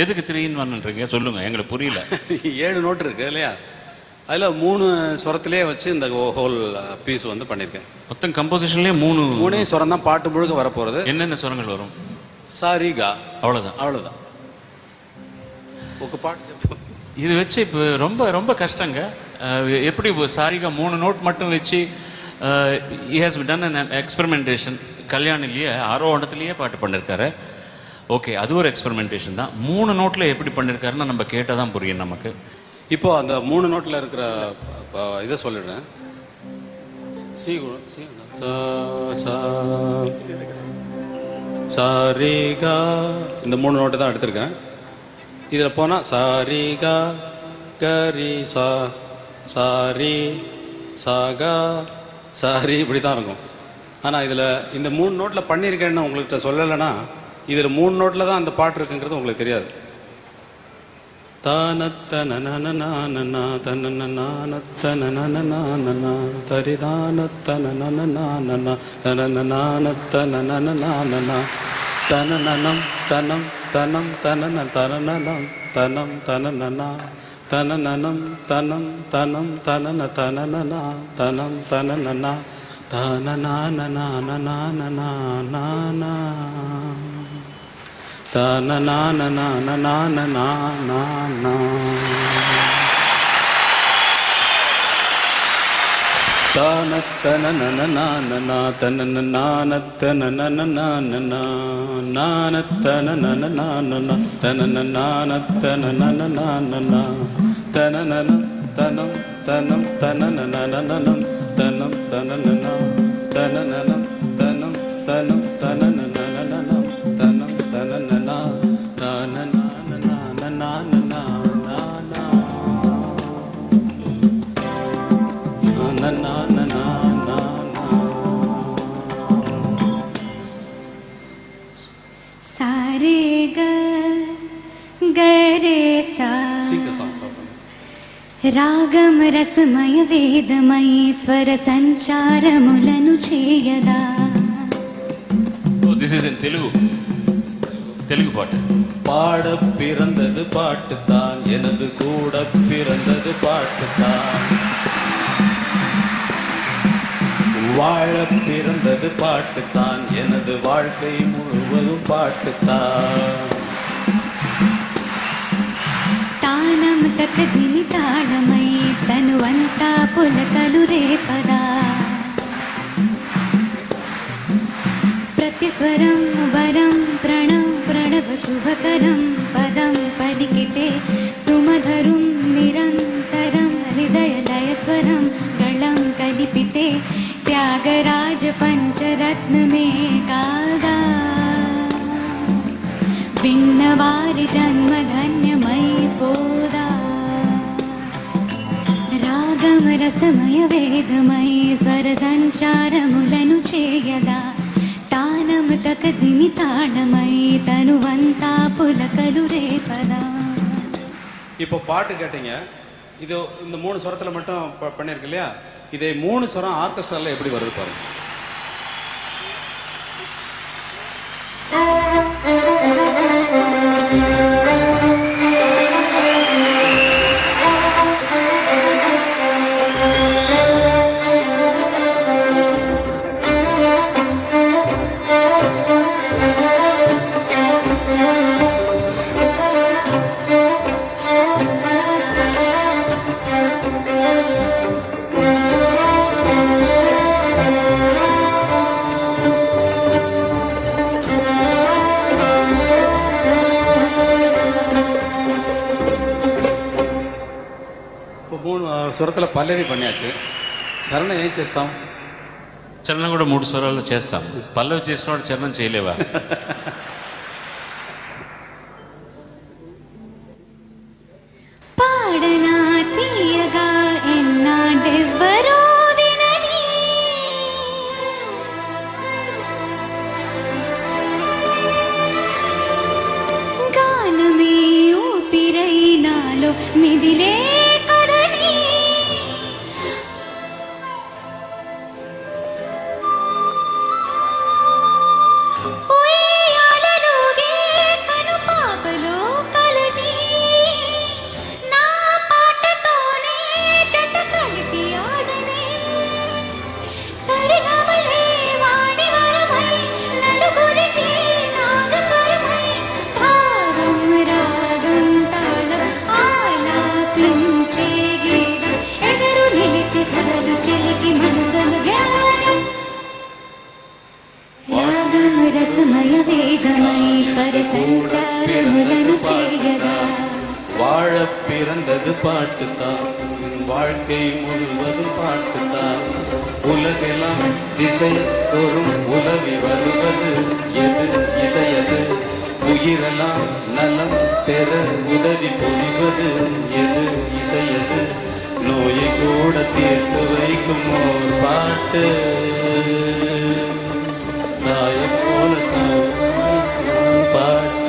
எதுக்கு 3-in-1ன்றீங்க சொல்லுங்க, எங்களுக்கு புரியல. 7 நோட்டு இருக்கு இல்லையா, அதில் 3 ஸ்வரத்திலே வச்சு இந்த ஹோல் பீஸ் வந்து பண்ணியிருக்கேன். மொத்தம் கம்போசிஷன்லேயே 3 ஸ்வரம் தான் பாட்டு முழுக்க வரப்போகிறது. என்னென்ன ஸ்வரங்கள் வரும்? சாரிகா, அவ்வளோதான். அவ்வளோதான். ஒரு பாட்டு இது வச்சு இப்போ ரொம்ப ரொம்ப கஷ்டங்க. எப்படி சாரிகா 3 நோட் மட்டும் வச்சு he has done an experimentation. கல்யாணிலேயே ஆரோகணத்துலேயே பாட்டு பண்ணியிருக்காரு. ஓகே, அது ஒரு எக்ஸ்பெரிமெண்டேஷன் தான். 3 நோட்டில் எப்படி பண்ணியிருக்காருன்னு நம்ம கேட்டால் தான் புரியும் நமக்கு. இப்போ அந்த 3 நோட்டில் இருக்கிற இதை சொல்லிடுறேன். சாரிகா, இந்த 3 நோட்டு தான் எடுத்திருக்கேன். இதில் போனால் சாரிகா கரி சா சாரி சாகா சாரி இப்படி தான் இருக்கும். ஆனால் இதில் இந்த 3 நோட்டில் பண்ணியிருக்கேன்னு உங்கள்கிட்ட சொல்லலைன்னா இதில் 3 நோட்டில் தான் அந்த பாட்டு இருக்குங்கிறது உங்களுக்கு தெரியாது. தானத்தனனனனனா தனனனனனனனா தரிதானத்தனனனனனா தனனனனனனனா தனனனம் தனம் தனம் தனன தனனனம் தனம் தனனனா தனனனம் தனம் தனம் தனன தனனனா தனம் தனனனா தனனனனனனனனனனா தனனனனனனனனனா தானத்தனனனனனனா தனனனனனனனனனா நானத்தனனனனனனா தனனனனனனனனனா தனனனம் தனம் தனம் தனனனனனனம் தனம் தனனனா தனனனம் தனம் தனம் தனனனனனனம் தனம் தனனனா தனனனனனனனனா రాగం రసమయ వేదమయీ స్వర సంచారములను చేయదా. This is in தெலுங்கு பாட்டு. பாட பிறந்தது பாட்டுத்தான், எனது கூட பிறந்தது பாட்டுத்தான். வாழ பிறந்தது பாட்டுத்தான், எனது வாழ்க்கை முழுவதும் பாட்டுத்தான். తానం తకదిమి తాళమై తనువంతా పులకలు రేపదా. ప్రతిస్వరం వరం ప్రణం ప్రణవ శుభకరం పదం పలికితే సుమధరుం నిరంతరం హృదయ లయస్వరం గళం కలిపితే త్యాగరాజ పంచరత్నమే కాదా. విన్నవారి జన్మ ధన్యమైపోదా. రాగం రసమయ వేదమయీ స్వర సంచారములను చేయదా. తానం తకదిమి తాళమై తనువంతా పులకలు రేపదా. இப்போ பாட்டு கேட்டீங்க, இது இந்த 3 ஸ்வரத்தில் மட்டும் பண்ணியிருக்கு இல்லையா, இதே 3 ஸ்வரம் ஆர்கெஸ்ட்ராவில் எப்படி வருது பாருங்க. స్వరతల పల్లవి పన్యాச்சு. చరణం ఏం చేస్తాం? చరణం కూడా 3 స్వరాలు చేస్తాం. పల్లవి చేసినవాడు చరణం చేయలేవా? పాడనా తీయగా ఎన్నాడెవ్వరో వినని గానమే ఊపిరై నాలో మిదిలే పూజను చేయగా வாழ பிறந்தது பாட்டுத்தான் வாழ்க்கை முழுவதும் பாட்டுத்தான் உலகெல்லாம் திசை தோறும் உலவி வருவது எது இசையது உயிரெல்லாம் நலம் பெற உதவி புரிவது எது இசையது நோயை கூட தீர்த்து வைக்கும் ஓர் பாட்டு தாயை போல பாட்டு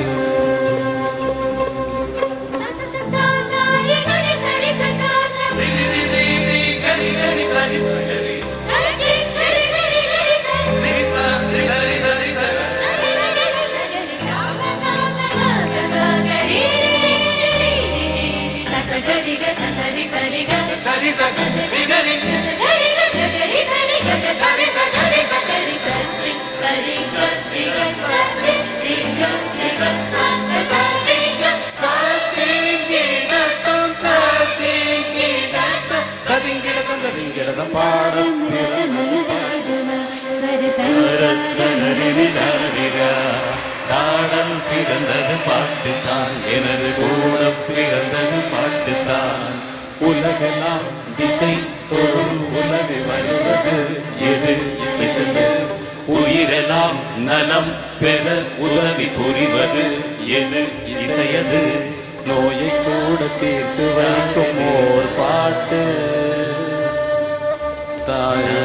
காடல் பிறந்தது பாட்டுத்தான் எனது கூட பிறந்தது பாட்டுத்தான் உலகெல்லாம் திசை தோறும் உலகை வருவது எது இசையது உயிரெல்லாம் நலம் பெற உதவி புரிவது எது இசையது நோயை கூட தீர்த்து வைக்கும் ஓர் பாட்டு தாயே